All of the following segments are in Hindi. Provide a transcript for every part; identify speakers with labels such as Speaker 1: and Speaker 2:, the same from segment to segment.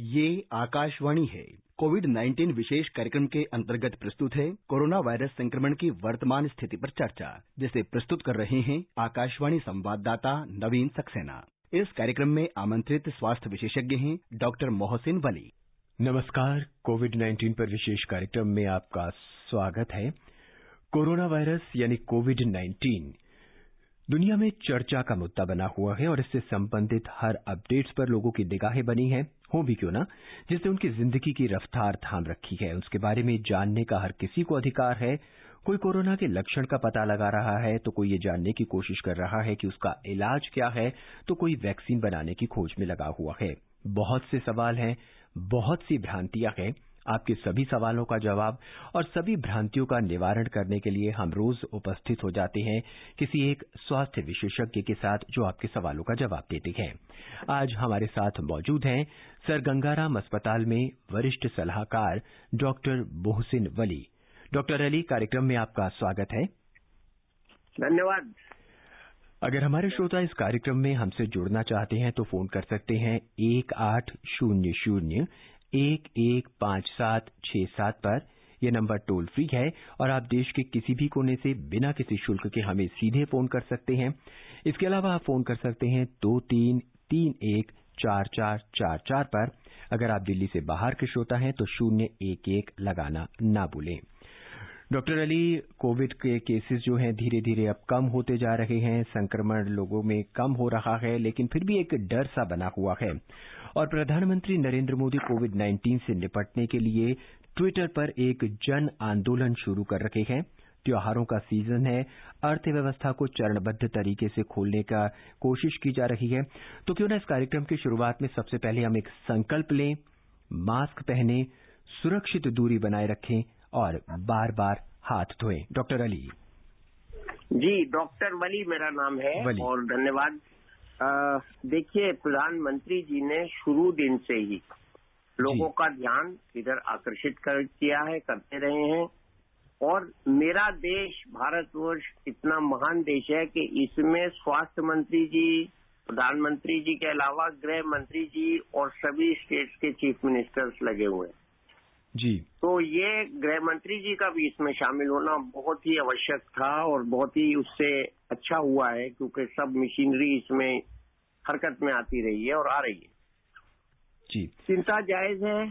Speaker 1: ये आकाशवाणी है। कोविड-19 विशेष कार्यक्रम के अंतर्गत प्रस्तुत है कोरोना वायरस संक्रमण की वर्तमान स्थिति पर चर्चा, जिसे प्रस्तुत कर रहे हैं आकाशवाणी संवाददाता नवीन सक्सेना। इस कार्यक्रम में आमंत्रित स्वास्थ्य विशेषज्ञ हैं डॉक्टर मोहसिन वली।
Speaker 2: नमस्कार। कोविड-19 पर विशेष कार्यक्रम में आपका स्वागत है। कोरोना वायरस यानी कोविड-19 दुनिया में चर्चा का मुद्दा बना हुआ है और इससे संबंधित हर अपडेट्स पर लोगों की निगाहें बनी हैं, हो भी क्यों ना, जिसने उनकी जिंदगी की रफ्तार थाम रखी है। उसके बारे में जानने का हर किसी को अधिकार है। कोई कोरोना के लक्षण का पता लगा रहा है तो कोई ये जानने की कोशिश कर रहा है कि उसका इलाज क्या है, तो कोई वैक्सीन बनाने की खोज में लगा हुआ है। बहुत से सवाल हैं, बहुत सी भ्रांतियां हैं। आपके सभी सवालों का जवाब और सभी भ्रांतियों का निवारण करने के लिए हम रोज उपस्थित हो जाते हैं किसी एक स्वास्थ्य विशेषज्ञ के साथ जो आपके सवालों का जवाब देते हैं। आज हमारे साथ मौजूद हैं सर गंगाराम अस्पताल में वरिष्ठ सलाहकार डॉक्टर मोहसिन वली। डॉक्टर अली, कार्यक्रम में आपका स्वागत है।
Speaker 3: धन्यवाद।
Speaker 2: अगर हमारे श्रोता इस कार्यक्रम में हमसे जुड़ना चाहते हैं तो फोन कर सकते हैं 1800-115767 पर। यह नंबर टोल फ्री है और आप देश के किसी भी कोने से बिना किसी शुल्क के हमें सीधे फोन कर सकते हैं। इसके अलावा आप फोन कर सकते हैं 23314444 पर। अगर आप दिल्ली से बाहर के श्रोता हैं तो 011 लगाना ना भूलें। डॉक्टर अली, कोविड के केसेस जो हैं धीरे धीरे अब कम होते जा रहे हैं, संक्रमण लोगों में कम हो रहा है, लेकिन फिर भी एक डर सा बना हुआ है और प्रधानमंत्री नरेंद्र मोदी कोविड-19 से निपटने के लिए ट्विटर पर एक जन आंदोलन शुरू कर रखे हैं। त्योहारों का सीजन है, अर्थव्यवस्था को चरणबद्ध तरीके से खोलने का कोशिश की जा रही है, तो क्यों ना इस कार्यक्रम की शुरुआत में सबसे पहले हम एक संकल्प लें, मास्क पहने, सुरक्षित दूरी बनाए रखें और बार बार हाथ धोएं। डॉक्टर अली।
Speaker 3: जी, डॉक्टर वली मेरा नाम है और धन्यवाद। देखिए, प्रधानमंत्री जी ने शुरू दिन से ही लोगों का ध्यान इधर आकर्षित करते रहे हैं और मेरा देश भारतवर्ष इतना महान देश है कि इसमें स्वास्थ्य मंत्री जी, प्रधानमंत्री जी के अलावा गृह मंत्री जी और सभी स्टेट्स के चीफ मिनिस्टर्स लगे हुए हैं
Speaker 2: जी।
Speaker 3: तो ये गृह मंत्री जी का भी इसमें शामिल होना बहुत ही आवश्यक था और बहुत ही उससे अच्छा हुआ है, क्योंकि सब मशीनरी इसमें हरकत में आती रही है और आ रही है
Speaker 2: जी।
Speaker 3: चिंता जायज है।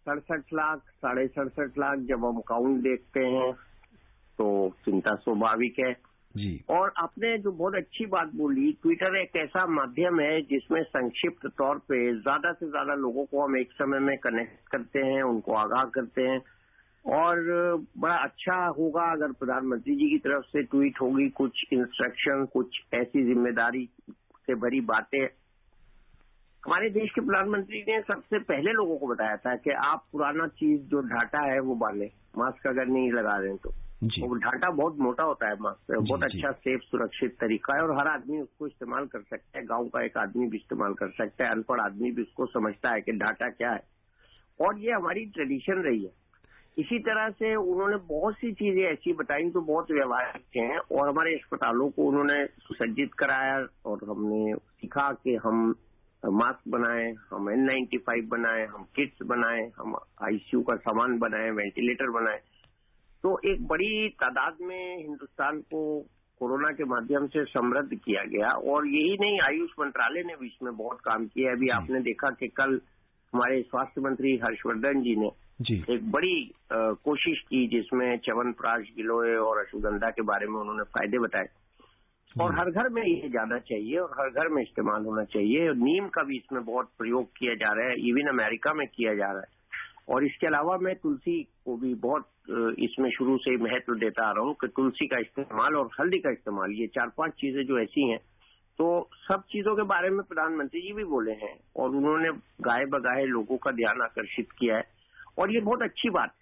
Speaker 3: 67 लाख, 67.5 लाख जब हम काउंट देखते हैं तो चिंता स्वाभाविक है
Speaker 2: जी।
Speaker 3: और आपने जो बहुत अच्छी बात बोली, ट्विटर एक ऐसा माध्यम है जिसमें संक्षिप्त तौर पे ज्यादा से ज्यादा लोगों को हम एक समय में कनेक्ट करते हैं, उनको आगाह करते हैं और बड़ा अच्छा होगा अगर प्रधानमंत्री जी की तरफ से ट्वीट होगी, कुछ इंस्ट्रक्शन, कुछ ऐसी जिम्मेदारी से भरी बातें। हमारे देश के प्रधानमंत्री ने सबसे पहले लोगों को बताया था कि आप पुराना चीज जो ढाटा है वो बांधें, मास्क अगर नहीं लगा रहे तो वो ढाटा बहुत मोटा होता है, मास्क बहुत अच्छा सेफ सुरक्षित तरीका है और हर आदमी उसको इस्तेमाल कर सकता है। गांव का एक आदमी भी इस्तेमाल कर सकता है, अनपढ़ आदमी भी उसको समझता है कि ढाटा क्या है और ये हमारी ट्रेडिशन रही है। इसी तरह से उन्होंने बहुत सी चीजें ऐसी बताई जो बहुत व्यवहारिक हैं और हमारे अस्पतालों को उन्होंने सुसज्जित कराया और हमने सीखा कि हम मास्क बनाएं, हम N95 बनाएं, हम किट्स बनाएं, हम आईसीयू का सामान बनाएं, वेंटिलेटर बनाएं। तो एक बड़ी तादाद में हिंदुस्तान को कोरोना के माध्यम से समृद्ध किया गया और यही नहीं, आयुष मंत्रालय ने भी इसमें बहुत काम किया है। अभी आपने देखा कि कल हमारे स्वास्थ्य मंत्री हर्षवर्धन जी ने एक बड़ी कोशिश की जिसमें च्यवनप्राश, गिलोय और अश्वगंधा के बारे में उन्होंने फायदे बताए और हर घर में ये जाना चाहिए और हर घर में इस्तेमाल होना चाहिए। और नीम का भी इसमें बहुत प्रयोग किया जा रहा है, इवन अमेरिका में किया जा रहा है और इसके अलावा मैं तुलसी को भी बहुत इसमें शुरू से महत्व देता आ रहा हूँ कि तुलसी का इस्तेमाल और हल्दी का इस्तेमाल, ये 4-5 चीजें जो ऐसी हैं, तो सब चीजों के बारे में प्रधानमंत्री जी भी बोले हैं और उन्होंने गाहे बगाहे लोगों का ध्यान आकर्षित किया है और ये बहुत अच्छी बात है।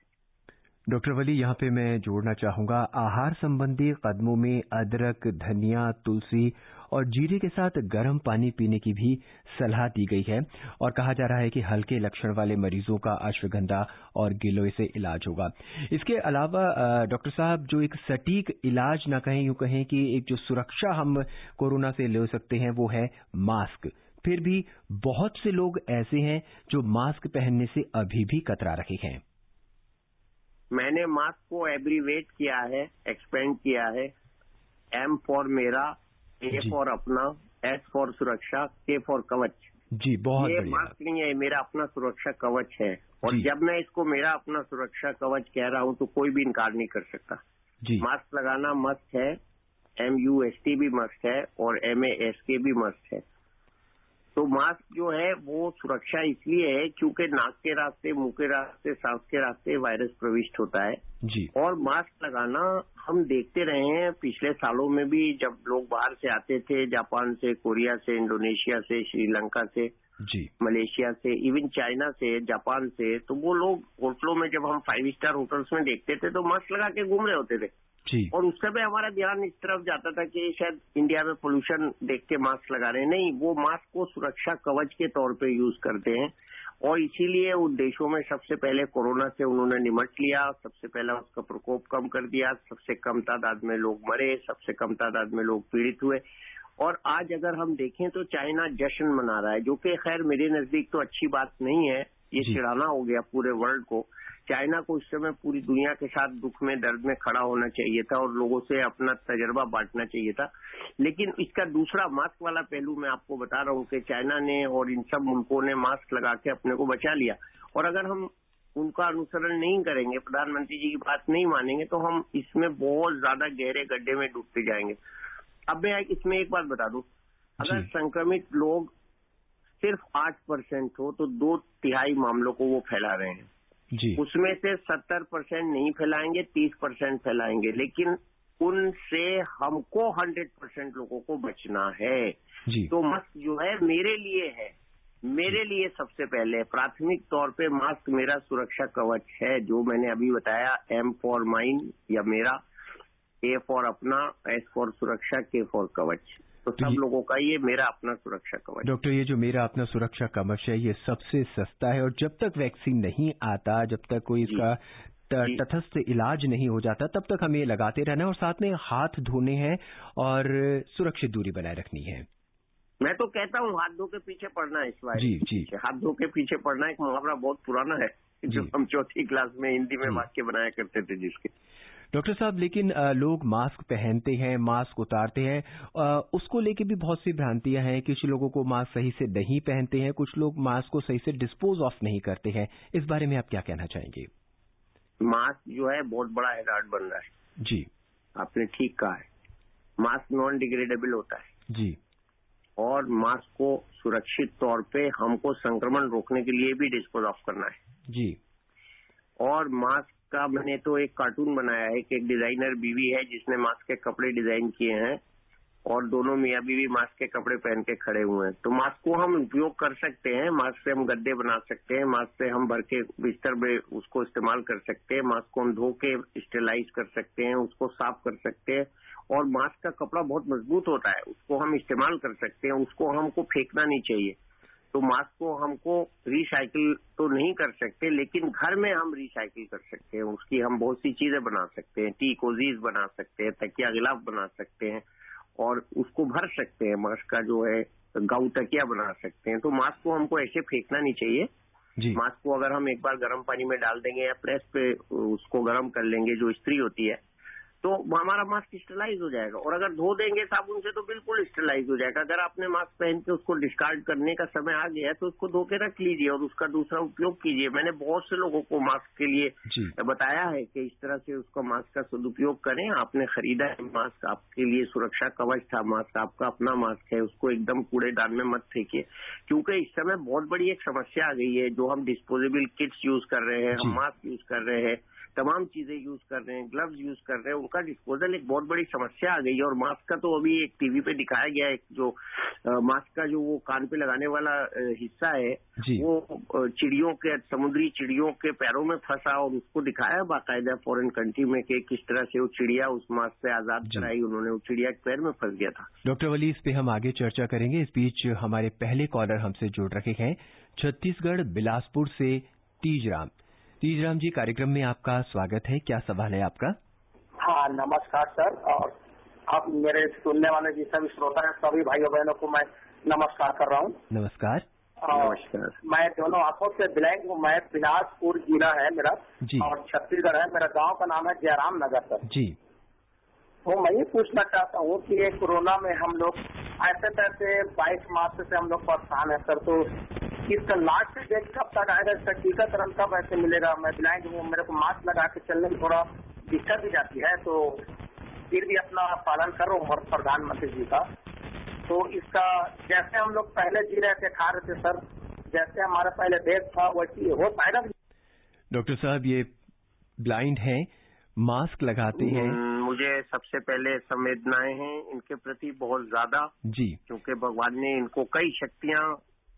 Speaker 2: डॉक्टर वली, यहाँ पे मैं जोड़ना चाहूंगा, आहार संबंधी कदमों में अदरक, धनिया, तुलसी और जीरे के साथ गर्म पानी पीने की भी सलाह दी गई है और कहा जा रहा है कि हल्के लक्षण वाले मरीजों का अश्वगंधा और गिलोय से इलाज होगा। इसके अलावा डॉक्टर साहब, जो एक सटीक इलाज ना कहें, यूं कहें कि एक जो सुरक्षा हम कोरोना से ले सकते हैं वो है मास्क। फिर भी बहुत से लोग ऐसे हैं जो मास्क पहनने से अभी भी कतरा रहे हैं।
Speaker 3: मैंने मास्क को एब्रीवेट किया है, एक्सपेंड किया है। M फॉर मेरा, A फॉर अपना, S फॉर सुरक्षा, K फॉर कवच।
Speaker 2: जी, बहुत
Speaker 3: ये
Speaker 2: बढ़िया।
Speaker 3: मास्क नहीं है, मेरा अपना सुरक्षा कवच है। और जब मैं इसको मेरा अपना सुरक्षा कवच कह रहा हूं तो कोई भी इनकार नहीं कर सकता।
Speaker 2: जी।
Speaker 3: मास्क लगाना मस्ट है, MUST भी मस्ट है और MASK भी मस्ट है। तो मास्क जो है वो सुरक्षा इसलिए है क्योंकि नाक के रास्ते, मुंह के रास्ते, सांस के रास्ते वायरस प्रविष्ट होता है।
Speaker 2: जी।
Speaker 3: और मास्क लगाना हम देखते रहे हैं पिछले सालों में भी, जब लोग बाहर से आते थे, जापान से, कोरिया से, इंडोनेशिया से, श्रीलंका से,
Speaker 2: जी,
Speaker 3: मलेशिया से, इवन चाइना से, जापान से, तो वो लोग होटलों में, जब हम 5 स्टार होटल्स में देखते थे तो मास्क लगा के घूम रहे होते थे।
Speaker 2: जी।
Speaker 3: और उस समय हमारा ध्यान इस तरफ जाता था कि शायद इंडिया में पोल्यूशन देख के मास्क लगा रहे हैं। नहीं, वो मास्क को सुरक्षा कवच के तौर पे यूज करते हैं और इसीलिए उन देशों में सबसे पहले कोरोना से उन्होंने निमट लिया, सबसे पहले उसका प्रकोप कम कर दिया, सबसे कम तादाद में लोग मरे, सबसे कम तादाद में लोग पीड़ित हुए। और आज अगर हम देखें तो चाइना जश्न मना रहा है, जो कि खैर मेरे नजदीक तो अच्छी बात नहीं है। ये चिढ़ाना हो गया पूरे वर्ल्ड को। चाइना को इस समय पूरी दुनिया के साथ दुख में, दर्द में खड़ा होना चाहिए था और लोगों से अपना तजर्बा बांटना चाहिए था। लेकिन इसका दूसरा मास्क वाला पहलू मैं आपको बता रहा हूं कि चाइना ने और इन सब मुल्कों ने मास्क लगा के अपने को बचा लिया। और अगर हम उनका अनुसरण नहीं करेंगे, प्रधानमंत्री जी की बात नहीं मानेंगे, तो हम इसमें बहुत ज्यादा गहरे गड्ढे में डूबते जाएंगे। अब मैं इसमें एक बात बता दूं, अगर संक्रमित लोग सिर्फ 8% हो तो 2/3 मामलों को वो फैला रहे हैं।
Speaker 2: जी।
Speaker 3: उसमें से 70% नहीं फैलाएंगे, 30% फैलाएंगे, लेकिन उनसे हमको 100% लोगों को बचना है।
Speaker 2: जी।
Speaker 3: तो मास्क जो है मेरे लिए सबसे पहले प्राथमिक तौर पे मास्क मेरा सुरक्षा कवच है, जो मैंने अभी बताया। M फॉर माइन या मेरा, A फॉर अपना, S फॉर सुरक्षा, K फॉर कवच। तो सब लोगों का ये मेरा अपना सुरक्षा कवच।
Speaker 2: डॉक्टर, ये जो मेरा अपना सुरक्षा कवच है ये सबसे सस्ता है और जब तक वैक्सीन नहीं आता, जब तक कोई इसका तटस्थ इलाज नहीं हो जाता, तब तक हमें लगाते रहना है और साथ में हाथ धोने हैं और सुरक्षित दूरी बनाए रखनी है।
Speaker 3: मैं तो कहता हूँ हाथ धो के पीछे पड़ना है इस बार।
Speaker 2: जी।
Speaker 3: हाथ धो के पीछे पड़ना एक मुहावरा बहुत पुराना है, जो हम 4th क्लास में हिंदी में वाक्य बनाया करते थे जिसके।
Speaker 2: डॉक्टर साहब, लेकिन लोग मास्क पहनते हैं, मास्क उतारते हैं, उसको लेके भी बहुत सी भ्रांतियां हैं। कुछ लोगों को मास्क सही से नहीं पहनते हैं, कुछ लोग मास्क को सही से डिस्पोज ऑफ नहीं करते हैं। इस बारे में आप क्या कहना चाहेंगे?
Speaker 3: मास्क जो है बहुत बड़ा हैजार्ड बन रहा है।
Speaker 2: जी,
Speaker 3: आपने ठीक कहा है। मास्क नॉन डिग्रेडेबल होता है।
Speaker 2: जी।
Speaker 3: और मास्क को सुरक्षित तौर पे हमको संक्रमण रोकने के लिए भी डिस्पोज ऑफ करना है।
Speaker 2: जी।
Speaker 3: और मास्क का मैंने तो एक कार्टून बनाया है कि एक डिजाइनर बीवी है जिसने मास्क के कपड़े डिजाइन किए हैं और दोनों मियां बीवी मास्क के कपड़े पहन के खड़े हुए हैं। तो मास्क को हम उपयोग कर सकते हैं, मास्क से हम गद्दे बना सकते हैं, मास्क से हम भर के बिस्तर में उसको इस्तेमाल कर सकते हैं, मास्क को हम धो के स्टेलाइज कर सकते हैं, उसको साफ कर सकते हैं। और मास्क का कपड़ा बहुत मजबूत होता है, उसको हम इस्तेमाल कर सकते हैं, उसको हमको फेंकना नहीं चाहिए। तो मास्क को हमको रिसाइकिल तो नहीं कर सकते, लेकिन घर में हम रिसाइकिल कर सकते हैं। उसकी हम बहुत सी चीजें बना सकते हैं, टी कोजीज बना सकते हैं, तकिया गिलाफ बना सकते हैं और उसको भर सकते हैं। मास्क का जो है गाउ तकिया बना सकते हैं। तो मास्क को हमको ऐसे फेंकना नहीं चाहिए। मास्क को अगर हम एक बार गर्म पानी में डाल देंगे या प्रेस पे उसको गर्म कर लेंगे, जो इस्त्री होती है, तो हमारा मास्क स्टेलाइज हो जाएगा। और अगर धो देंगे साबुन से तो बिल्कुल स्टेलाइज हो जाएगा। अगर आपने मास्क पहन के उसको डिस्कार्ड करने का समय आ गया तो उसको धो के रख लीजिए और उसका दूसरा उपयोग कीजिए। मैंने बहुत से लोगों को मास्क के लिए बताया है कि इस तरह से उसका मास्क का सदुपयोग करें। आपने खरीदा है मास्क, आपके लिए सुरक्षा कवच था मास्क, आपका अपना मास्क है, उसको एकदम कूड़ेदान में मत फेंकिए। क्योंकि इस समय बहुत बड़ी एक समस्या आ गई है। जो हम डिस्पोजेबल किट्स यूज कर रहे हैं, हम मास्क यूज कर रहे हैं, तमाम चीजें यूज कर रहे हैं, ग्लव्स यूज कर रहे हैं, उनका डिस्पोजल एक बहुत बड़ी समस्या आ गई है। और मास्क का तो अभी एक टीवी पे दिखाया गया है, जो मास्क का जो वो कान पे लगाने वाला हिस्सा है वो चिड़ियों के, समुद्री चिड़ियों के पैरों में फंसा और उसको दिखाया बाकायदा फॉरेन कंट्री में कि किस तरह से वो चिड़िया उस मास्क से आजाद कराई उन्होंने, वो चिड़िया के पैर में फंस गया था।
Speaker 2: डॉक्टर वली, इस पे हम आगे चर्चा करेंगे। इस बीच हमारे पहले कॉलर हमसे जुड़ रहे हैं छत्तीसगढ़ बिलासपुर से तीजराम। तीजराम जी, कार्यक्रम में आपका स्वागत है। क्या सवाल है आपका?
Speaker 4: हाँ, नमस्कार सर। और आप मेरे सुनने वाले जितने भी श्रोता हैं सभी भाइयों बहनों को मैं नमस्कार कर रहा हूँ।
Speaker 2: नमस्कार।
Speaker 3: नमस्कार।
Speaker 4: मैं दोनों आंखों से ब्लैंक हूँ। मैं बिलासपुर जिला है मेरा
Speaker 2: जी।
Speaker 4: और छत्तीसगढ़ है। मेरा गांव का नाम है जयराम नगर सर।
Speaker 2: जी।
Speaker 4: तो मैं ये पूछना चाहता हूँ कि ये कोरोना में हम लोग ऐसे तैसे 22 मार्च से हम लोग परेशान है सर, तो इसका लास्ट डेट कब तक आएगा? इसका टीकाकरण कब ऐसे मिलेगा? मैं ब्लाइंड हूँ, मेरे को मास्क लगा के चलने में थोड़ा दिक्कत भी जाती है, तो फिर भी अपना पालन कर रहा हूँ और प्रधानमंत्री जी का। तो इसका जैसे हम लोग पहले जी रहे थे, खा रहे थे सर, जैसे हमारा पहले देश था वैसे हो पाएगा?
Speaker 2: डॉक्टर साहब ये ब्लाइंड हैं, मास्क लगाते हैं।
Speaker 3: मुझे सबसे पहले संवेदनाएं हैं इनके प्रति बहुत ज्यादा
Speaker 2: जी।
Speaker 3: क्योंकि भगवान ने इनको कई शक्तियां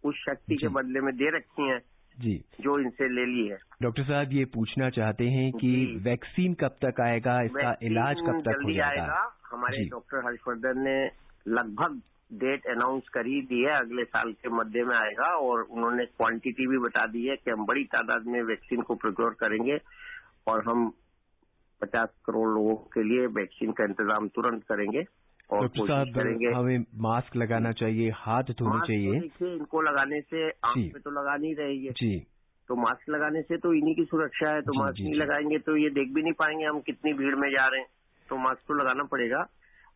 Speaker 3: उस शक्ति के बदले में दे रखी हैं
Speaker 2: जी,
Speaker 3: जो इनसे ले ली है।
Speaker 2: डॉक्टर साहब ये पूछना चाहते हैं कि वैक्सीन कब तक आएगा, इसका इलाज कब तक हो जाएगा?
Speaker 3: हमारे डॉक्टर हर्षवर्धन ने लगभग डेट अनाउंस कर ही दी है, अगले साल के मध्य में आएगा और उन्होंने क्वांटिटी भी बता दी है कि हम बड़ी तादाद में वैक्सीन को प्रोक्योर करेंगे और हम 50 करोड़ लोगों के लिए वैक्सीन का इंतजाम तुरंत करेंगे और
Speaker 2: डॉक्टर साहब हमें मास्क लगाना चाहिए, हाथ धोने चाहिए।
Speaker 3: देखिए इनको लगाने से आंख पे तो लगा नहीं रही है
Speaker 2: जी,
Speaker 3: तो मास्क लगाने से तो इन्हीं की सुरक्षा है, तो मास्क नहीं लगाएंगे तो ये देख भी नहीं पाएंगे हम कितनी भीड़ में जा रहे हैं, तो मास्क तो लगाना पड़ेगा।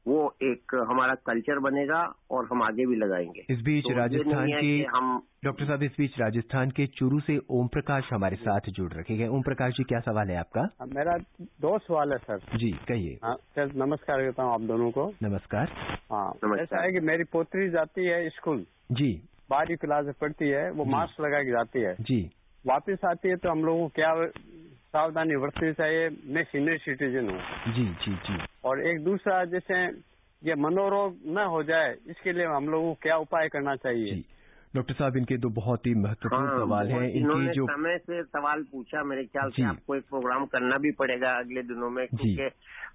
Speaker 3: वो एक हमारा कल्चर बनेगा और हम आगे भी लगाएंगे।
Speaker 2: इस बीच
Speaker 3: तो
Speaker 2: राजस्थान के
Speaker 3: हम
Speaker 2: डॉक्टर साहब, इस बीच राजस्थान के चूरू से ओम प्रकाश हमारे साथ जुड़ रखे गए। ओम प्रकाश जी, क्या सवाल है आपका?
Speaker 4: मेरा 2 सवाल है सर।
Speaker 2: जी कहिए।
Speaker 4: सर नमस्कार करता हूँ आप दोनों को।
Speaker 2: नमस्कार।
Speaker 4: हाँ, ऐसा है कि मेरी पोत्री जाती है स्कूल जी, 12वीं क्लास में पढ़ती है, वो मास्क लगा के जाती है जी, वापस आती है तो हम लोगों को क्या सावधानी बरतनी चाहिए? मैं सीनियर सिटीजन हूँ
Speaker 2: जी जी जी।
Speaker 4: और एक दूसरा जैसे ये मनोरोग न हो जाए इसके लिए हम लोगों को क्या उपाय करना चाहिए?
Speaker 2: डॉक्टर साहब इनके 2 बहुत ही महत्वपूर्ण सवाल हैं।
Speaker 3: इनके जो समय से सवाल पूछा, मेरे ख्याल से आपको एक प्रोग्राम करना भी पड़ेगा अगले दिनों में क्योंकि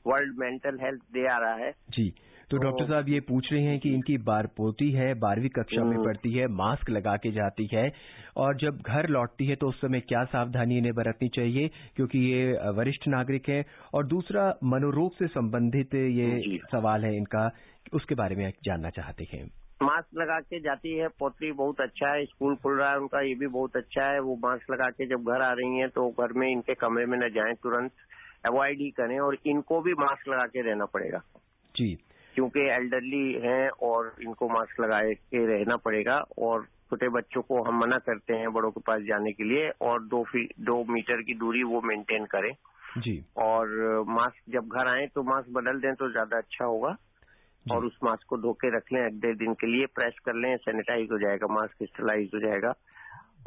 Speaker 3: वर्ल्ड मेंटल हेल्थ डे आ रहा है
Speaker 2: जी। तो डॉक्टर साहब ये पूछ रहे हैं कि इनकी पोती है, 12वीं कक्षा में पढ़ती है, मास्क लगा के जाती है और जब घर लौटती है तो उस समय क्या सावधानी इन्हें बरतनी चाहिए क्योंकि ये वरिष्ठ नागरिक है, और दूसरा मनोरोग से संबंधित ये सवाल है इनका, उसके बारे में जानना चाहते हैं।
Speaker 3: मास्क लगा के जाती है पोत्री, बहुत अच्छा है, स्कूल खुल रहा है उनका, ये भी बहुत अच्छा है। वो मास्क लगा के जब घर आ रही हैं तो घर में इनके कमरे में न जाएं, तुरंत अवॉइड ही करें और इनको भी मास्क लगा के रहना पड़ेगा
Speaker 2: जी, क्योंकि
Speaker 3: एल्डरली हैं और इनको मास्क लगा के रहना पड़ेगा। और छोटे बच्चों को हम मना करते हैं बड़ों के पास जाने के लिए और 2 मीटर की दूरी वो मेंटेन करें
Speaker 2: जी।
Speaker 3: और मास्क जब घर आए तो मास्क बदल दें तो ज्यादा अच्छा होगा और उस मास्क को धो के रख लें, 1-1.5 दिन के लिए प्रेस कर लें, सैनिटाइज हो जाएगा, मास्क स्टरलाइज हो जाएगा।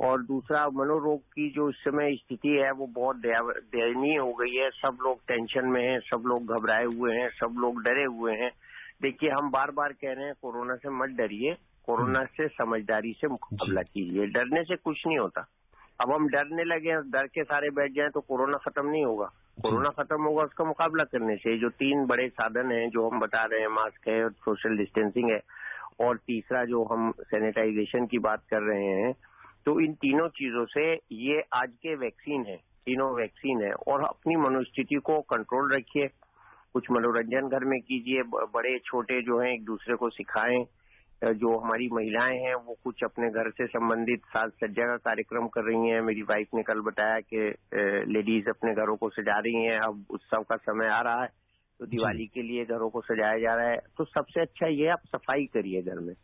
Speaker 3: और दूसरा मनोरोग की जो इस समय स्थिति है वो बहुत दयनीय हो गई है, सब लोग टेंशन में हैं, सब लोग घबराए हुए हैं, सब लोग डरे हुए हैं। देखिए हम बार बार कह रहे हैं कोरोना से मत डरिए, कोरोना से समझदारी से मुकाबला कीजिए, डरने से कुछ नहीं होता। अब हम डरने लगे, डर के सारे बैठ जाएं तो कोरोना खत्म नहीं होगा, कोरोना खत्म होगा उसका मुकाबला करने से। जो 3 बड़े साधन हैं जो हम बता रहे हैं, मास्क है, सोशल डिस्टेंसिंग है और तीसरा जो हम सैनिटाइजेशन की बात कर रहे हैं, तो इन तीनों चीजों से ये आज के वैक्सीन है, तीनों वैक्सीन है। और अपनी मनोस्थिति को कंट्रोल रखिए, कुछ मनोरंजन घर में कीजिए, बड़े छोटे जो हैं एक दूसरे को सिखाएं, जो हमारी महिलाएं हैं वो कुछ अपने घर से संबंधित साज सज्जा का कार्यक्रम कर रही हैं। मेरी वाइफ ने कल बताया कि लेडीज अपने घरों को सजा रही हैं, अब उत्सव का समय आ रहा है तो दिवाली के लिए घरों को सजाया जा रहा है। तो सबसे अच्छा ये आप सफाई करिए घर में,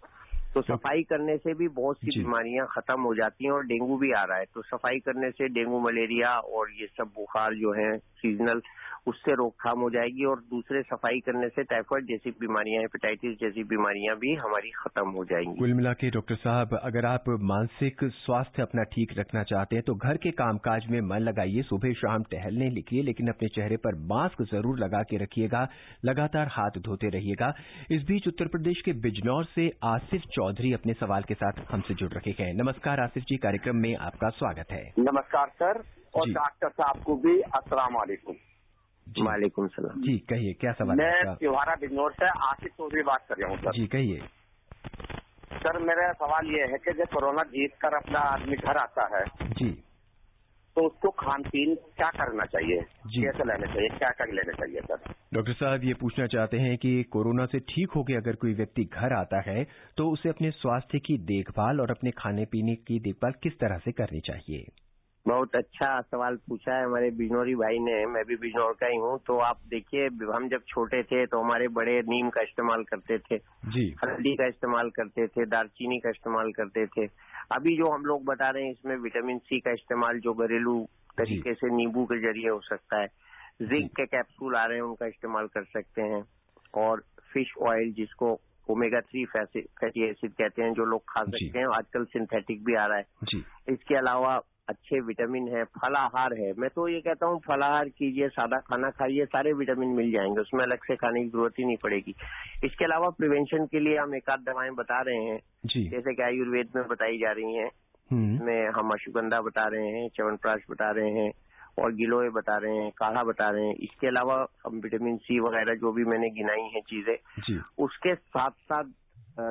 Speaker 3: तो सफाई करने से भी बहुत सी बीमारियां खत्म हो जाती हैं और डेंगू भी आ रहा है, तो सफाई करने से डेंगू, मलेरिया और ये सब बुखार जो है सीजनल, उससे रोकथाम हो जाएगी। और दूसरे सफाई करने से टाइफाइड जैसी बीमारियां, हेपेटाइटिस जैसी बीमारियां भी हमारी खत्म हो जाएंगी।
Speaker 2: कुल मिला के डॉक्टर साहब, अगर आप मानसिक स्वास्थ्य अपना ठीक रखना चाहते हैं तो घर के कामकाज में मन लगाइए, सुबह शाम टहलने निकलिए, लेकिन अपने चेहरे पर मास्क जरूर लगा के रखिएगा, लगातार हाथ धोते रहिएगा। इस बीच उत्तर प्रदेश के बिजनौर से आसिफ चौधरी अपने सवाल के साथ हमसे जुड़ रखे हैं। नमस्कार आसिफ जी, कार्यक्रम में आपका स्वागत है।
Speaker 4: नमस्कार सर, और डॉक्टर साहब को भी अस्सलाम वालेकुम।
Speaker 3: वालेकुम सलाम
Speaker 2: जी, कहिए क्या सवाल है?
Speaker 4: मैं त्योहारा बिजनौर से आसिफ चौधरी बात कर रहा हूँ सर।
Speaker 2: जी कहिए।
Speaker 4: सर मेरा सवाल ये है कि जब कोरोना जीत कर अपना आदमी घर आता है
Speaker 2: जी,
Speaker 3: तो उसको खान पीन क्या करना चाहिए, कैसे लेना चाहिए, क्या क्या लेना चाहिए सर?
Speaker 2: डॉक्टर साहब ये पूछना चाहते हैं कि कोरोना से ठीक होकर अगर कोई व्यक्ति घर आता है तो उसे अपने स्वास्थ्य की देखभाल और अपने खाने पीने की देखभाल किस तरह से करनी चाहिए?
Speaker 3: बहुत अच्छा सवाल पूछा है हमारे बिजनौरी भाई ने। मैं भी बिजनौर का ही हूँ। तो आप देखिए, हम जब छोटे थे तो हमारे बड़े नीम का इस्तेमाल करते थे
Speaker 2: जी,
Speaker 3: हल्दी का इस्तेमाल करते थे, दालचीनी का इस्तेमाल करते थे। अभी जो हम लोग बता रहे हैं इसमें विटामिन सी का इस्तेमाल जो घरेलू तरीके से नींबू के जरिए हो सकता है। जिंक के कैप्सूल आ रहे हैं, उनका इस्तेमाल कर सकते हैं। और फिश ऑयल, जिसको ओमेगा 3 फैटी एसिड कहते हैं, जो लोग खा सकते हैं। आजकल सिंथेटिक भी आ रहा है। इसके अलावा अच्छे विटामिन है, फलाहार है। मैं तो ये कहता हूँ फलाहार कीजिए, सादा खाना खाइए, सारे विटामिन मिल जाएंगे, उसमें अलग से खाने की जरूरत ही नहीं पड़ेगी। इसके अलावा प्रिवेंशन के लिए हम एक आध दवाएं बता रहे हैं, जैसे कि आयुर्वेद में बताई जा रही हैं। इसमें हम अश्वगंधा बता रहे हैं, च्यवनप्राश बता रहे हैं, और गिलोय बता रहे हैं, काढ़ा बता रहे हैं। इसके अलावा हम विटामिन सी वगैरह जो भी मैंने गिनाई है चीजें, उसके साथ साथ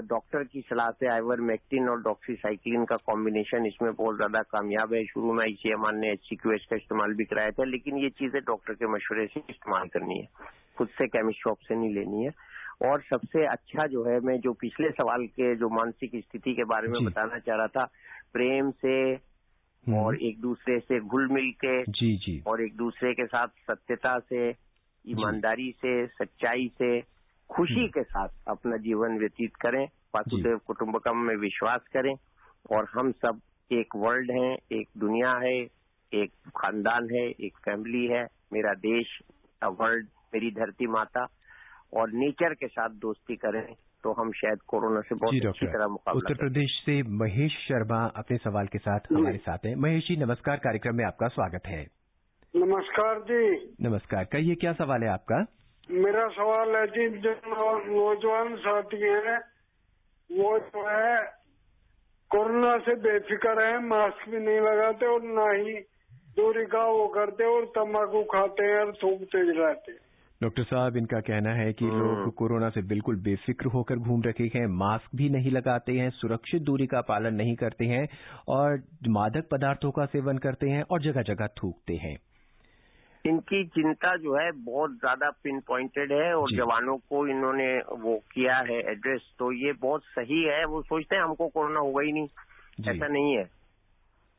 Speaker 3: डॉक्टर की सलाह से आइवरमेक्टिन और डॉक्सीसाइक्लिन का कॉम्बिनेशन इसमें बहुत ज्यादा कामयाब है। शुरू में ICMR ने HCQH का इस्तेमाल भी कराया था, लेकिन ये चीजें डॉक्टर के मशवरे से इस्तेमाल करनी है, खुद से केमिस्ट शॉप से नहीं लेनी है। और सबसे अच्छा जो है, मैं जो पिछले सवाल के जो मानसिक स्थिति के बारे में बताना चाह रहा था, प्रेम से और एक दूसरे से घुल मिल के और एक दूसरे के साथ सत्यता से, ईमानदारी से, सच्चाई से, खुशी के साथ अपना जीवन व्यतीत करें। वासुदेव कुटुंबकम में विश्वास करें। और हम सब एक वर्ल्ड हैं, एक दुनिया है, एक खानदान है, एक फैमिली है। मेरा देश, वर्ल्ड, मेरी धरती माता, और नेचर के साथ दोस्ती करें तो हम शायद कोरोना से बहुत अच्छी तरह मुकाबला
Speaker 2: उत्तर प्रदेश से महेश शर्मा अपने सवाल के साथ हमारे साथ हैं। महेश जी नमस्कार, कार्यक्रम में आपका स्वागत है।
Speaker 5: नमस्कार जी।
Speaker 2: नमस्कार, कहिए क्या सवाल है आपका?
Speaker 5: मेरा सवाल है जी, जो नौजवान साथी हैं वो जो है कोरोना से बेफिक्र है, मास्क भी नहीं लगाते और ना ही दूरी का वो करते और तंबाकू खाते हैं और थूकते रहते हैं।
Speaker 2: डॉक्टर साहब, इनका कहना है कि लोग कोरोना से बिल्कुल बेफिक्र होकर घूम रहे हैं, मास्क भी नहीं लगाते हैं, सुरक्षित दूरी का पालन नहीं करते हैं और मादक पदार्थों का सेवन करते हैं और जगह जगह थूकते हैं।
Speaker 3: इनकी चिंता जो है बहुत ज्यादा पिन पॉइंटेड है और जवानों को इन्होंने वो किया है एड्रेस, तो ये बहुत सही है। वो सोचते हैं हमको कोरोना होगा ही नहीं, ऐसा नहीं है।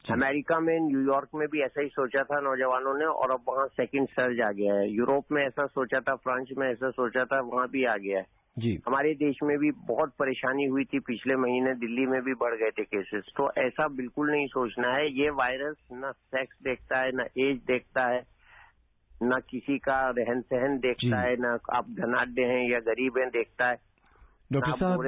Speaker 3: अमेरिका में, न्यूयॉर्क में भी ऐसा ही सोचा था नौजवानों ने, और अब वहाँ सेकंड सर्ज आ गया है। यूरोप में ऐसा सोचा था, फ्रांस में ऐसा सोचा था, वहाँ भी आ गया है। हमारे देश में भी बहुत परेशानी हुई थी पिछले महीने, दिल्ली में भी बढ़ गए थे केसेस। तो ऐसा बिल्कुल नहीं सोचना है। ये वायरस न सेक्स देखता है, न एज देखता है, न किसी का रहन सहन देखता है, न आप धनाढ्य हैं या गरीब हैं देखता है।
Speaker 2: डॉक्टर साहब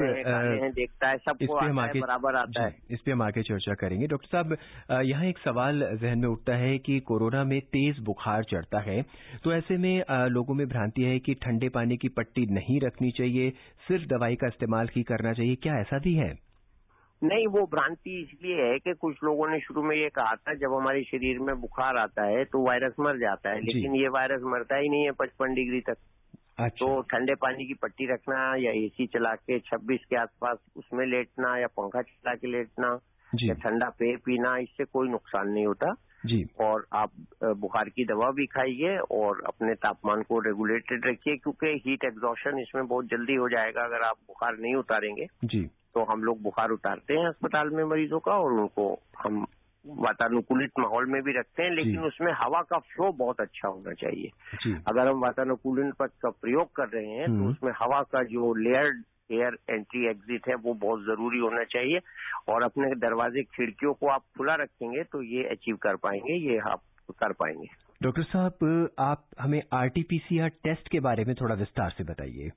Speaker 3: देखता है, सबको आता है, बराबर आता है।
Speaker 2: इस पे हम आगे चर्चा करेंगे। डॉक्टर साहब, यहाँ एक सवाल जहन में उठता है कि कोरोना में तेज बुखार चढ़ता है, तो ऐसे में लोगों में भ्रांति है कि ठंडे पानी की पट्टी नहीं रखनी चाहिए, सिर्फ दवाई का इस्तेमाल ही करना चाहिए, क्या ऐसा भी है?
Speaker 3: नहीं, वो भ्रांति इसलिए है कि कुछ लोगों ने शुरू में ये कहा था जब हमारे शरीर में बुखार आता है तो वायरस मर जाता है, लेकिन ये वायरस मरता ही नहीं है 55 डिग्री तक।
Speaker 2: अच्छा।
Speaker 3: तो ठंडे पानी की पट्टी रखना या AC चला के 26 के आसपास उसमें लेटना या पंखा चला के लेटना या ठंडा पेय पीना, इससे कोई नुकसान नहीं होता। और आप बुखार की दवा भी खाइए और अपने तापमान को रेगुलेटेड रखिए, क्योंकि हीट एग्जॉशन इसमें बहुत जल्दी हो जाएगा अगर आप बुखार नहीं उतारेंगे। तो हम लोग बुखार उतारते हैं अस्पताल में मरीजों का और उनको हम वातानुकूलित माहौल में भी रखते हैं, लेकिन उसमें हवा का फ्लो बहुत अच्छा होना चाहिए। अगर हम वातानुकूलन का प्रयोग कर रहे हैं तो उसमें हवा का जो लेयर्ड एयर एंट्री एग्जिट है वो बहुत जरूरी होना चाहिए। और अपने दरवाजे खिड़कियों को आप खुला रखेंगे तो ये अचीव कर पाएंगे, ये आप कर पाएंगे।
Speaker 2: डॉक्टर साहब, आप हमें RT-PCR टेस्ट के बारे में थोड़ा विस्तार से बताइए।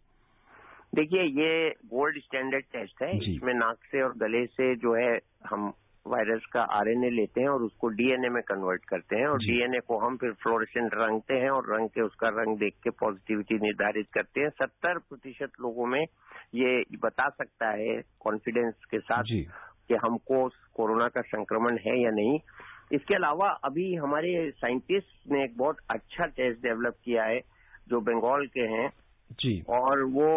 Speaker 3: देखिए, ये गोल्ड स्टैंडर्ड टेस्ट है। इसमें नाक से और गले से जो है हम वायरस का RNA लेते हैं और उसको DNA में कन्वर्ट करते हैं और DNA को हम फिर फ्लोरेसेंट रंगते हैं और रंग के उसका रंग देख के पॉजिटिविटी निर्धारित करते हैं। 70% लोगों में ये बता सकता है कॉन्फिडेंस के साथ कि हमको कोरोना का संक्रमण है या नहीं। इसके अलावा अभी हमारे साइंटिस्ट ने एक बहुत अच्छा टेस्ट डेवलप किया है जो बंगाल के हैं और वो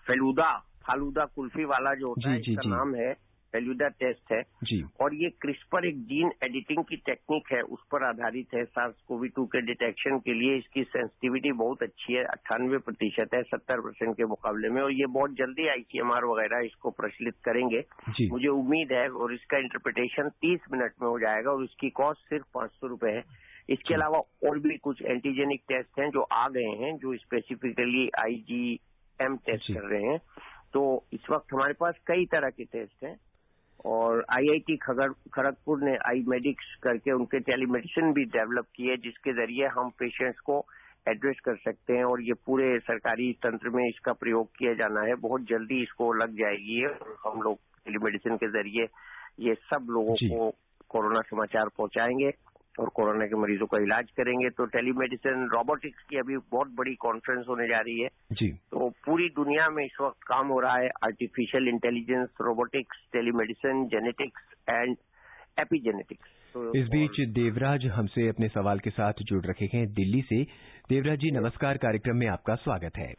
Speaker 3: फालूदा कुल्फी वाला जो होता है, इसका नाम है फेल्यूडा टेस्ट है
Speaker 2: जी।
Speaker 3: और ये क्रिस्पर एक जीन एडिटिंग की टेक्निक है, उस पर आधारित है। SARS-CoV-2 के डिटेक्शन के लिए इसकी सेंसिटिविटी बहुत अच्छी है, 98% है 70% के मुकाबले में, और ये बहुत जल्दी ICMR वगैरह इसको प्रचलित करेंगे
Speaker 2: जी।
Speaker 3: मुझे उम्मीद है। और इसका इंटरप्रिटेशन 30 मिनट में हो जाएगा और इसकी कॉस्ट सिर्फ 500 रुपए है। इसके अलावा और भी कुछ एंटीजेनिक टेस्ट हैं जो आ गए हैं, जो स्पेसिफिकली IgM टेस्ट कर रहे हैं। तो इस वक्त हमारे पास कई तरह के टेस्ट हैं और IIT खड़गपुर ने iMedix करके उनके टेलीमेडिसिन भी डेवलप की है, जिसके जरिए हम पेशेंट्स को एड्रेस कर सकते हैं और ये पूरे सरकारी तंत्र में इसका प्रयोग किया जाना है। बहुत जल्दी इसको लग जाएगी और हम लोग टेलीमेडिसिन के जरिए ये सब लोगों को कोरोना समाचार पहुंचाएंगे और कोरोना के मरीजों का इलाज करेंगे। तो टेलीमेडिसिन रोबोटिक्स की अभी बहुत बड़ी कॉन्फ्रेंस होने जा रही है
Speaker 2: जी।
Speaker 3: तो पूरी दुनिया में इस वक्त काम हो रहा है artificial intelligence, robotics, telemedicine, genetics and epigenetics. तो
Speaker 2: इस बीच देवराज हमसे अपने सवाल के साथ जुड़ रखे हैं दिल्ली से। देवराज जी नमस्कार, कार्यक्रम में आपका स्वागत है।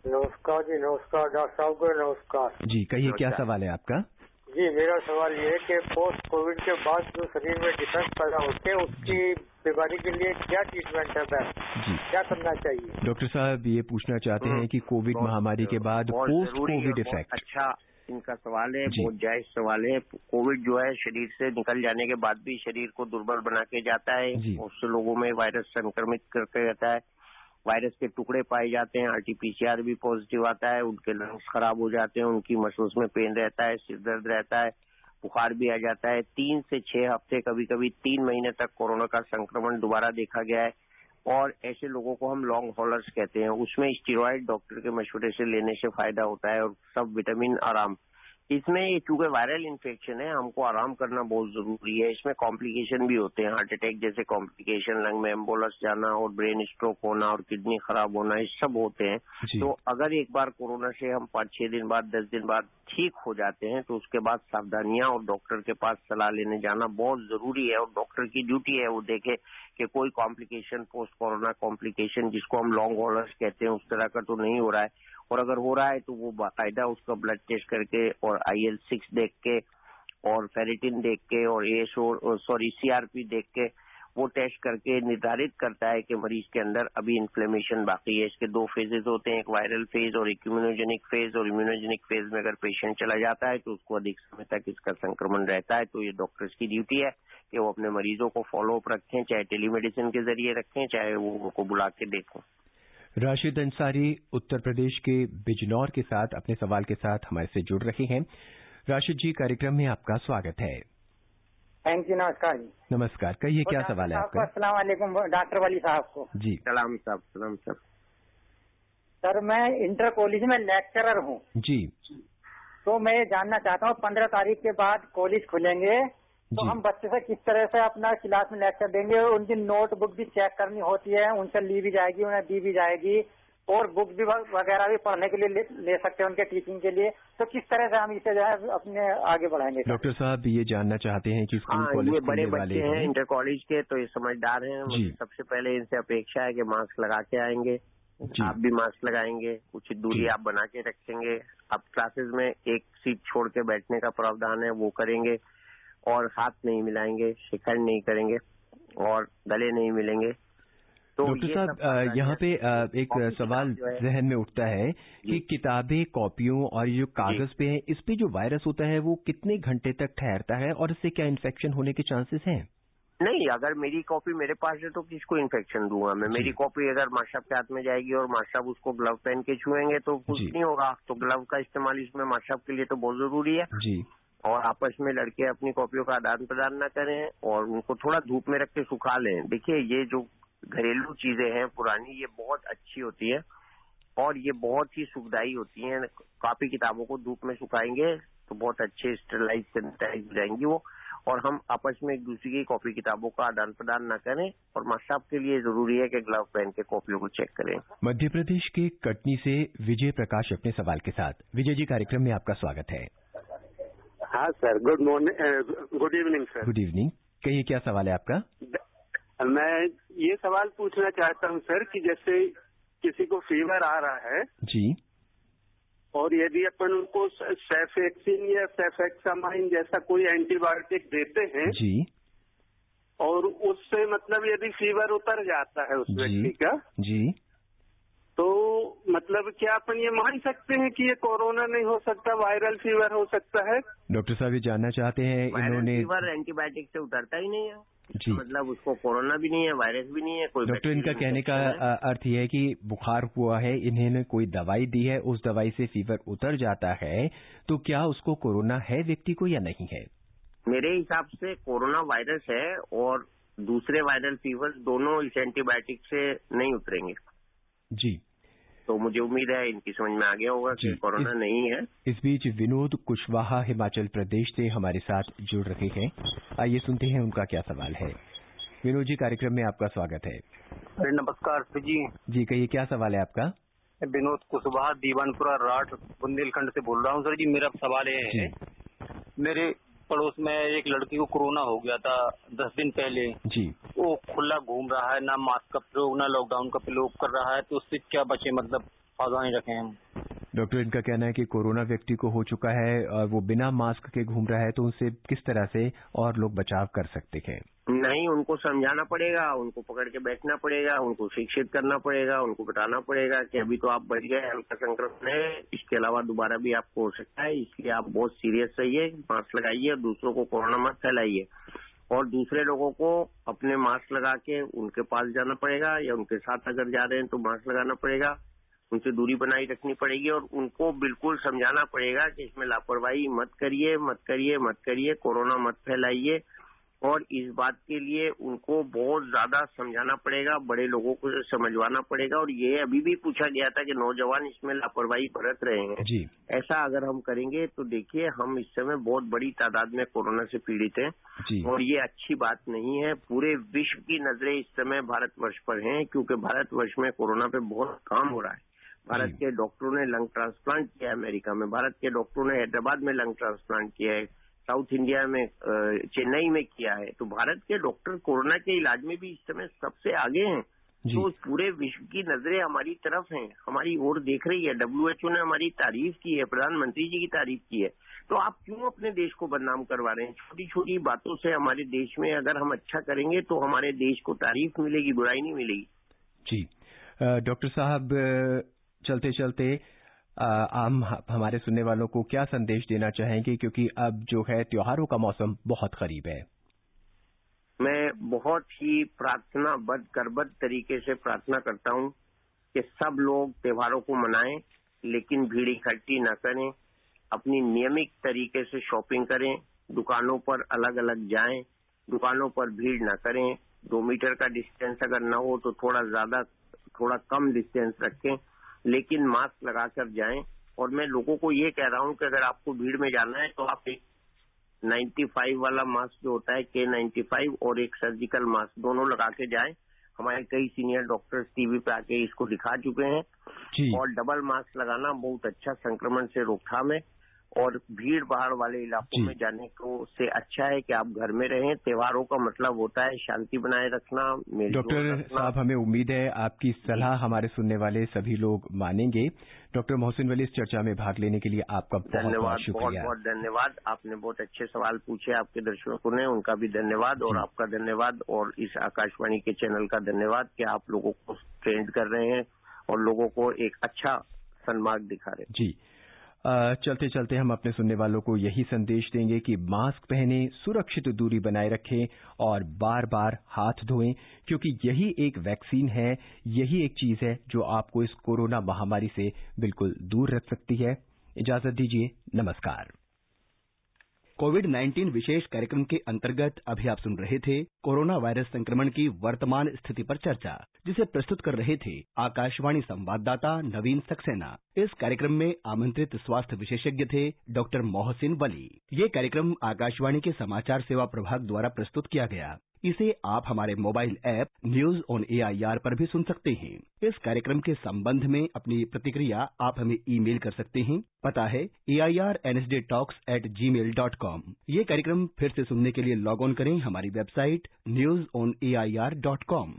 Speaker 6: नमस्कार जी, नमस्कार डॉक्टर साहब को, नमस्कार
Speaker 2: जी। कहिए क्या सवाल है आपका?
Speaker 6: जी, मेरा सवाल ये है कि पोस्ट कोविड के बाद जो शरीर में डिफेंस पैदा होते हैं उसकी बीमारी के लिए क्या ट्रीटमेंट है बेस्ट, क्या करना चाहिए?
Speaker 2: डॉक्टर साहब ये पूछना चाहते हैं कि कोविड महामारी के बाद पोस्ट कोविड इफेक्ट।
Speaker 3: अच्छा इनका सवाल है, बहुत जायज सवाल है। कोविड जो है शरीर से निकल जाने के बाद भी शरीर को दुर्बल बना के जाता है, उससे लोगों में वायरस संक्रमित करके रहता है, वायरस के टुकड़े पाए जाते हैं, RT-PCR भी पॉजिटिव आता है, उनके लंग्स खराब हो जाते हैं, उनकी मसल्स में पेन रहता है, सिर दर्द रहता है, बुखार भी आ जाता है। 3 से 6 हफ्ते, कभी कभी 3 महीने तक कोरोना का संक्रमण दोबारा देखा गया है और ऐसे लोगों को हम लॉन्ग हॉलर्स कहते हैं। उसमें स्टीरॉयड डॉक्टर के मशवरे से लेने से फायदा होता है और सब विटामिन आराम। इसमें चूंकि वायरल इन्फेक्शन है, हमको आराम करना बहुत जरूरी है। इसमें कॉम्प्लिकेशन भी होते हैं, हार्ट अटैक जैसे कॉम्प्लिकेशन, लंग में एम्बोलस जाना और ब्रेन स्ट्रोक होना और किडनी खराब होना, ये सब होते हैं। तो अगर एक बार कोरोना से हम 5-6 दिन बाद, 10 दिन बाद ठीक हो जाते हैं तो उसके बाद सावधानियां और डॉक्टर के पास सलाह लेने जाना बहुत जरूरी है और डॉक्टर की ड्यूटी है वो देखे कि कोई कॉम्प्लिकेशन, पोस्ट कोरोना कॉम्प्लिकेशन जिसको हम लॉन्ग हॉलर्स कहते हैं, उस तरह का तो नहीं हो रहा है। और अगर हो रहा है तो वो बाकायदा उसका ब्लड टेस्ट करके और IL-6 देख के और फेरिटिन देख के और CRP देख के वो टेस्ट करके निर्धारित करता है कि मरीज के अंदर अभी इन्फ्लेमेशन बाकी है। इसके 2 फेजेस होते हैं, एक वायरल फेज और एक इम्यूनोजेनिक फेज। और इम्यूनोजेनिक फेज में अगर पेशेंट चला जाता है तो उसको अधिक समय तक इसका संक्रमण रहता है। तो ये डॉक्टर्स की ड्यूटी है कि वो अपने मरीजों को फॉलो अप रखें, चाहे टेलीमेडिसिन के जरिए रखें, चाहे वो उनको बुला के देखें।
Speaker 2: राशिद अंसारी उत्तर प्रदेश के बिजनौर के साथ अपने सवाल के साथ हमारे से जुड़ रहे हैं। राशिद जी कार्यक्रम में आपका स्वागत है।
Speaker 6: Thank you. नमस्कार जी।
Speaker 2: नमस्कार, कहिए क्या सवाल है आपका?
Speaker 6: अस्सलाम वालेकुम डॉक्टर वली साहब को।
Speaker 2: जी
Speaker 3: सलाम साहब। सलाम साहब।
Speaker 6: सर मैं इंटर कॉलेज में लेक्चरर हूँ
Speaker 2: जी।
Speaker 6: तो मैं जानना चाहता हूँ 15 तारीख के बाद कॉलेज खुलेंगे तो हम बच्चे से किस तरह से अपना क्लास में लेक्चर देंगे। उनकी नोटबुक भी चेक करनी होती है, उनसे ली भी जाएगी, उन्हें दी भी जाएगी और बुक भी वगैरह भी पढ़ने के लिए ले सकते हैं उनके टीचिंग के लिए। तो किस तरह से हम इसे जो है अपने आगे बढ़ाएंगे?
Speaker 2: डॉक्टर साहब ये जानना चाहते हैं कि स्कूल कॉलेज
Speaker 3: ये बड़े बच्चे हैं इंटर कॉलेज के तो ये समझदार हैं। मुझे सबसे पहले इनसे अपेक्षा है कि मास्क लगा के आएंगे, आप भी मास्क लगाएंगे, उचित दूरी आप बना के रखेंगे। आप क्लासेस में एक सीट छोड़ के बैठने का प्रावधान है वो करेंगे और हाथ नहीं मिलाएंगे, शिकायत नहीं करेंगे और गले नहीं मिलेंगे। तो
Speaker 2: डॉक्टर साहब यहाँ पे एक सवाल जहन में उठता है कि किताबें, कॉपियों और ये जो कागज पे है, इस पे जो वायरस होता है वो कितने घंटे तक ठहरता है और इससे क्या इन्फेक्शन होने के चांसेस हैं?
Speaker 3: नहीं, अगर मेरी कॉपी मेरे पास है तो किसको इन्फेक्शन दूंगा मैं? मेरी कॉपी अगर मास्टर के हाथ में जाएगी और मास्टर उसको ग्लव पहन के छुएंगे तो कुछ नहीं होगा। तो ग्लव का इस्तेमाल इसमें मास्टर के लिए तो बहुत जरूरी है
Speaker 2: जी।
Speaker 3: और आपस में लड़के अपनी कॉपियों का आदान प्रदान न करें और उनको थोड़ा धूप में रख के सुखा लें। देखिए ये जो घरेलू चीजें हैं पुरानी, ये बहुत अच्छी होती है और ये बहुत ही सुखदायी होती हैं। कॉपी किताबों को धूप में सुखाएंगे तो बहुत अच्छे स्टेरलाइज सैनिटाइज हो जाएंगी वो। और हम आपस में एक दूसरे की कॉपी किताबों का आदान प्रदान न करें और मास्टर के लिए जरूरी है कि ग्लव पहन के कॉपियों को चेक करें।
Speaker 2: मध्य प्रदेश के कटनी से विजय प्रकाश अपने सवाल के साथ। विजय जी कार्यक्रम में आपका स्वागत है।
Speaker 7: हाँ sir, good morning, good evening sir.
Speaker 2: Good evening, कहिए क्या सवाल है आपका?
Speaker 7: मैं ये सवाल पूछना चाहता हूँ सर कि जैसे किसी को फीवर आ रहा है
Speaker 2: जी
Speaker 7: और यदि अपन उनको सेफेक्सिन या सेफेक्सामाइन जैसा कोई एंटीबायोटिक देते हैं
Speaker 2: जी,
Speaker 7: और उससे मतलब यदि फीवर उतर जाता है उस व्यक्ति का
Speaker 2: जी,
Speaker 7: तो मतलब क्या अपन ये मान सकते हैं कि ये कोरोना नहीं हो सकता, वायरल फीवर हो सकता है?
Speaker 2: डॉक्टर साहब ये जानना चाहते हैं इन्होंने।
Speaker 3: फीवर एंटीबायोटिक से उतरता ही नहीं है
Speaker 2: जी,
Speaker 3: मतलब उसको कोरोना भी नहीं है, वायरस भी नहीं है, कोई।
Speaker 2: डॉक्टर इनका कहने का अर्थ यह है कि बुखार हुआ है, इन्होंने कोई दवाई दी है, उस दवाई से फीवर उतर जाता है, तो क्या उसको कोरोना है व्यक्ति को या नहीं है?
Speaker 3: मेरे हिसाब से कोरोना वायरस है और दूसरे वायरल फीवर दोनों इस एंटीबायोटिक से नहीं उतरेंगे।
Speaker 2: जी,
Speaker 3: तो मुझे उम्मीद है इनकी समझ में आ गया होगा कि कोरोना नहीं है।
Speaker 2: इस बीच विनोद कुशवाहा हिमाचल प्रदेश से हमारे साथ जुड़ रहे हैं। आइए सुनते हैं उनका क्या सवाल है। विनोद जी, कार्यक्रम में आपका स्वागत है।
Speaker 8: नमस्कार जी।
Speaker 2: जी कहिए, क्या सवाल है आपका?
Speaker 8: विनोद कुशवाहा, दीवानपुरा राठ, बुंदेलखंड से बोल रहा हूँ। सर जी, मेरा सवाल ये है, मेरे पड़ोस में एक लड़की को कोरोना हो गया था 10 दिन पहले
Speaker 2: जी।
Speaker 8: वो खुला घूम रहा है, ना मास्क का प्रयोग ना लॉकडाउन का प्रयोग कर रहा है, तो उससे क्या बचे, मतलब सावधानी रखें हम?
Speaker 2: डॉक्टर इनका कहना है कि कोरोना व्यक्ति को हो चुका है और वो बिना मास्क के घूम रहा है, तो उनसे किस तरह से और लोग बचाव कर सकते हैं?
Speaker 3: नहीं, उनको समझाना पड़ेगा, उनको पकड़ के बैठना पड़ेगा, उनको शिक्षित करना पड़ेगा, उनको बताना पड़ेगा कि अभी तो आप बच गए, हल्का संक्रमण है, इसके अलावा दोबारा भी आपको हो सकता है, इसलिए आप बहुत सीरियस रहिए, मास्क लगाइए और दूसरों को कोरोना मत फैलाइए। और दूसरे लोगों को अपने मास्क लगा के उनके पास जाना पड़ेगा या उनके साथ अगर जा रहे हैं तो मास्क लगाना पड़ेगा, उनसे दूरी बनाई रखनी पड़ेगी और उनको बिल्कुल समझाना पड़ेगा कि इसमें लापरवाही मत करिए, मत करिए, मत करिए, कोरोना मत फैलाइए। और इस बात के लिए उनको बहुत ज्यादा समझाना पड़ेगा, बड़े लोगों को समझवाना पड़ेगा। और ये अभी भी पूछा गया था कि नौजवान इसमें लापरवाही बरत रहे हैं
Speaker 2: जी।
Speaker 3: ऐसा अगर हम करेंगे तो देखिए हम इस समय बहुत बड़ी तादाद में कोरोना से पीड़ित हैं
Speaker 2: जी।
Speaker 3: और ये अच्छी बात नहीं है। पूरे विश्व की नजरें इस समय भारतवर्ष पर हैं क्योंकि भारतवर्ष में कोरोना पे बहुत काम हो रहा है। भारत के डॉक्टरों ने लंग ट्रांसप्लांट किया है अमेरिका में, भारत के डॉक्टरों ने हैदराबाद में लंग ट्रांसप्लांट किया है, साउथ इंडिया में चेन्नई में किया है। तो भारत के डॉक्टर कोरोना के इलाज में भी इस समय सबसे आगे हैं। तो पूरे विश्व की नजरें हमारी तरफ हैं, हमारी ओर देख रही है। WHO ने हमारी तारीफ की है, प्रधानमंत्री जी की तारीफ की है। तो आप क्यों अपने देश को बदनाम करवा रहे हैं? छोटी छोटी बातों से हमारे देश में अगर हम अच्छा करेंगे तो हमारे देश को तारीफ मिलेगी, बुराई नहीं मिलेगी।
Speaker 2: जी डॉक्टर साहब, चलते चलते हम हमारे सुनने वालों को क्या संदेश देना चाहेंगे, क्योंकि अब जो है त्योहारों का मौसम बहुत करीब है?
Speaker 3: मैं बहुत ही प्रार्थनाबद्ध करबद्ध तरीके से प्रार्थना करता हूं कि सब लोग त्योहारों को मनाएं, लेकिन भीड़ इकट्ठी न करें, अपनी नियमित तरीके से शॉपिंग करें, दुकानों पर अलग अलग जाएं, दुकानों पर भीड़ न करें, 2 मीटर का डिस्टेंस अगर न हो तो थोड़ा कम डिस्टेंस रखें, लेकिन मास्क लगाकर जाएं। और मैं लोगों को ये कह रहा हूं कि अगर आपको भीड़ में जाना है तो आप एक 95 वाला मास्क जो होता है K95 और एक सर्जिकल मास्क दोनों लगा के जाएं। हमारे कई सीनियर डॉक्टर्स टीवी पे आके इसको दिखा चुके हैं। और डबल मास्क लगाना बहुत अच्छा संक्रमण से रोकथाम है और भीड़ भाड़ वाले इलाकों में जाने को से अच्छा है कि आप घर में रहें। त्योहारों का मतलब होता है शांति बनाए रखना।
Speaker 2: डॉक्टर साहब, हमें उम्मीद है आपकी सलाह हमारे सुनने वाले सभी लोग मानेंगे। डॉक्टर मोहसिन वली, इस चर्चा में भाग लेने के लिए आपका बहुत शुक्रिया।
Speaker 3: बहुत धन्यवाद। आपने बहुत अच्छे सवाल पूछे, आपके दर्शकों ने, उनका भी धन्यवाद और आपका धन्यवाद और इस आकाशवाणी के चैनल का धन्यवाद कि आप लोगों को ट्रेंड कर रहे हैं और लोगों को एक अच्छा सन्मार्ग दिखा रहे हैं।
Speaker 2: जी, चलते चलते हम अपने सुनने वालों को यही संदेश देंगे कि मास्क पहनें, सुरक्षित दूरी बनाए रखें और बार बार हाथ धोएं, क्योंकि यही एक वैक्सीन है, यही एक चीज है जो आपको इस कोरोना महामारी से बिल्कुल दूर रख सकती है। इजाजत दीजिए, नमस्कार।
Speaker 1: कोविड-19 विशेष कार्यक्रम के अंतर्गत अभी आप सुन रहे थे कोरोना वायरस संक्रमण की वर्तमान स्थिति पर चर्चा, जिसे प्रस्तुत कर रहे थे आकाशवाणी संवाददाता नवीन सक्सेना। इस कार्यक्रम में आमंत्रित स्वास्थ्य विशेषज्ञ थे डॉक्टर मोहसिन वली। ये कार्यक्रम आकाशवाणी के समाचार सेवा प्रभाग द्वारा प्रस्तुत किया गया। इसे आप हमारे mobile app news on AIR पर भी सुन सकते हैं। इस कार्यक्रम के संबंध में अपनी प्रतिक्रिया आप हमें ईमेल कर सकते हैं। पता है AIRNSDtalks@gmail.com। ये कार्यक्रम फिर से सुनने के लिए लॉग ऑन करें हमारी वेबसाइट newsonair.com।